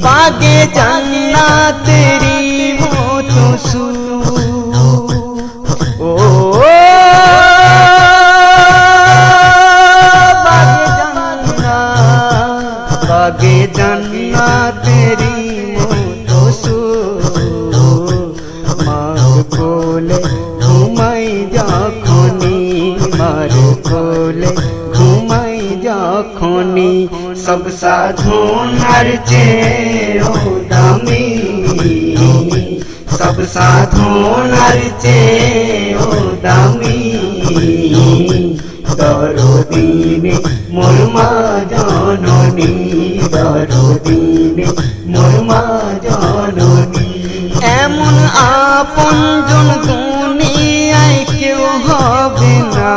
बागे जन्नतेरी मतो सू ओ बागे जन्नतेरी मतो सू मार कोले घुमाई जखनी मार कोले घुमाई जखनी सब साधुनार चेयो दामी सब साधुनार चेयो दामी दरदिने मोर मा जननी दरदिने मोर मा जननी एमन आपनजन दुनियाय केउ हबे ना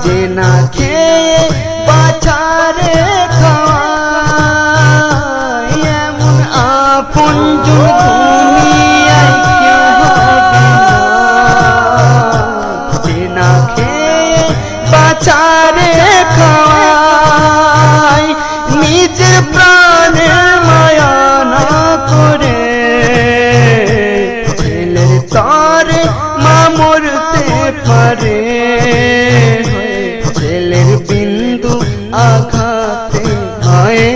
जे ना खेये बाचारे खाওয়ায় एमन आपनजन दुनियाय केउ हबे ना जे ना खेये बाचारे खाওয়ায় নিজের প্রাণের মায়া না করে ছেলের তরে মা মরতে পারে ছেলের বিন্দু আঘাতে হয়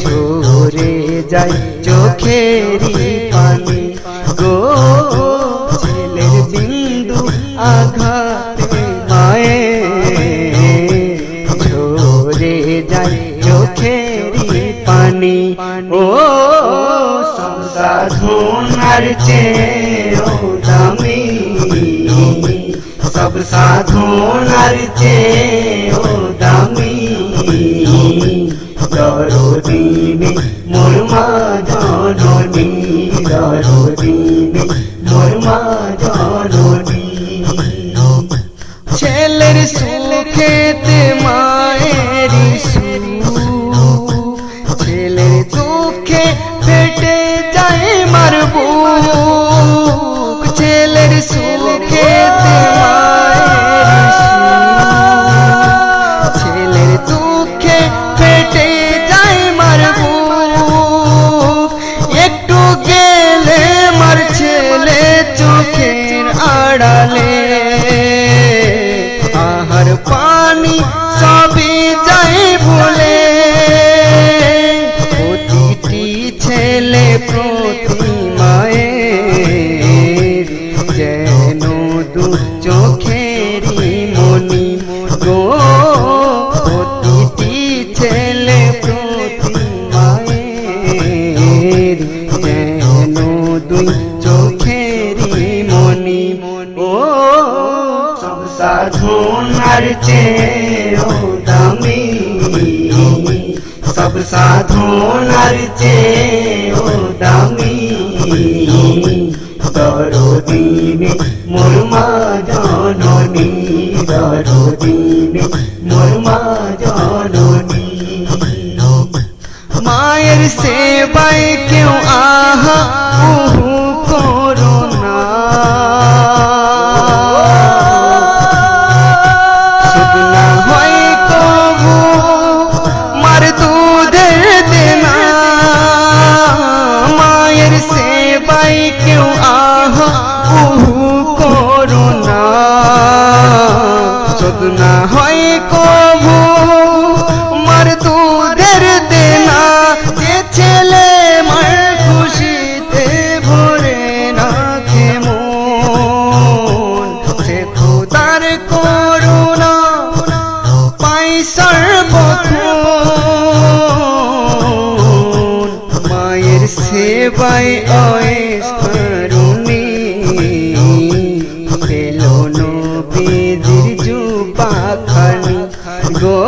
ঝরে যায় চোখেরই পানি গো ছেলের বিন্দু আঘাতে হয় ঝরে যায় চোখেরই পানি ও সব সাধুনার চেয়েও দামি सब साधुनार चेयो दामी दरदिने मोर मा जननी दरदिने मोर मा जननी ছেলের সুখেতে মায়েরই সুখ ছেলের দুঃখে ফেটে যায় মার বুক ছেলের সুখেতে মায়েরই সুখ ছেলের দুঃখে ফেটে যায় মার বুক একটু গেলে মার ছেলে চোখের আড়ালে আহার পানি সবই যায় ভুলে প্রতিটি ছেলে প্রতি মায়ের যেন দু চোখেরই মনি গো প্রতিটি ছেলে প্রতি মায়ের যেন দুই চোখেরই মনি ও সব সাধুনার চেয়েও দামি सब साधुनार चेयो दामी दरदिने मोर मा जननी दरदिने मोर मा जननी मायेर सेवाय केउ आहा उहु करो ना शुধু না হয় কবু মার দুধের দেনা মায়ের সেবায় কেউ আহা উহু করো না শুধু না হয় কবু মার দুধের দেনা যে ছেলে মার খুশিতে ভরে না মন সে খোদার করুণা পাই সর্বক্ষণ মায়ের সেবায় অয়েস করুণী পেল নবীজির জুবাখানি গো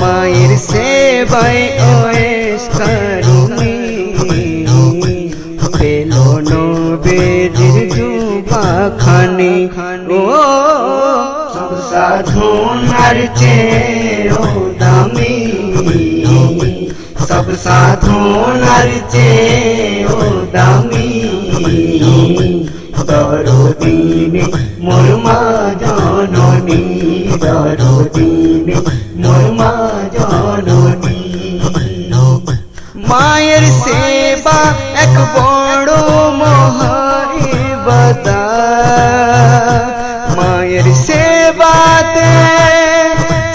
মায়ের সেবায় অয়েস করুণী পেল নবীজির জুবাখানি ও सब साधुनार चेयो दामी सब साधुनार चेयो दामी दरदिने मोर मा जननी दरदिने मोर मा जननी। মায়ের সেবা এক বড় মহাইবাদত, মায়ের সেবাতে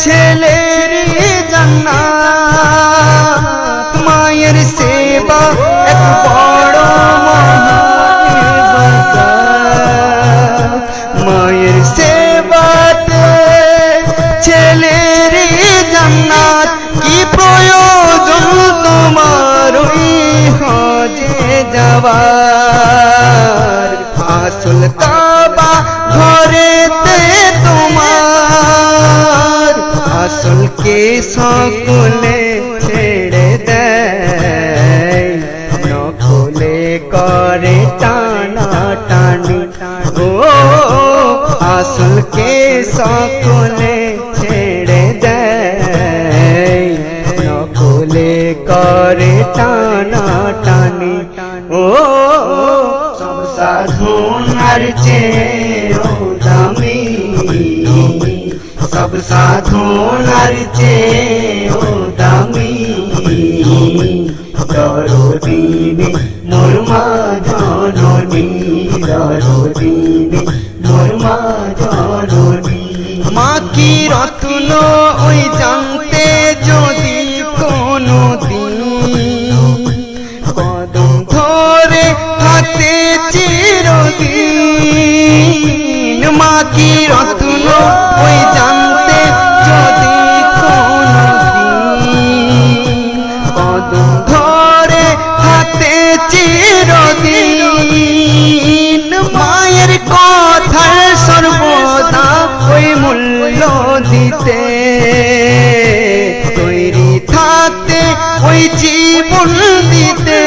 ছেলের জান্নাত, মায়ের সেবা এক বড় মহাইবাদত, মায়ের সেবাতে ছেলের জান্নাত। কি প্রয়োজন তোমার ওই হজে যাওয়ার, আসল কাবা ঘরেতে তোমার, আসল কে সকলে ছেড়ে দেয়, নকলে করে টানা টানি। ও আসল কে সকলে ছেড়ে দেয়, নকলে করে টানা টানি। ও সব সাধনার চেয়েও দামি, সব সাধনার চেয়েও দামি, দরদিনী মোর মা জননী, দরদিনী মোর মা জননী। মা কি রত্ন ওই জানতে যদি কোনো দিন, কদম ধরে হাতে চিরদিন। মা কি রত্ন ওই জানতে যদি কোনো দিন, কদম ধরে হাতে চিরদিন। মায়ের কথার সর্বদা ওই মূল্য দিতে, তৈরি থাকতে ওই জীবন দিতে।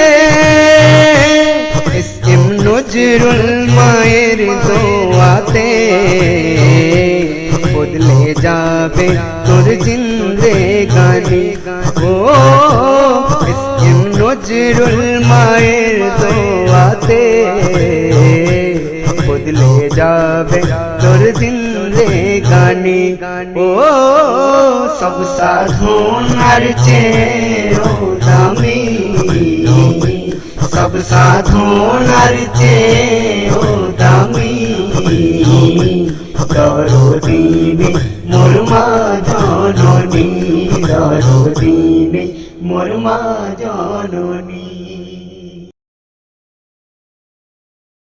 এসএম নজরুল মায়ের দোয়াতে বদলে যাবে তোর জিন্দেগানি। ও এসএম নজরুল মায়ের দোয়াতে বদলে যাবে তোর জিন্দেগানি। ও সব সাধনার চেয়েও দামি, সব সাধনার চেয়েও দামি, দরদিনী মোর মা জননী, দরদিনী মোর মা জননী।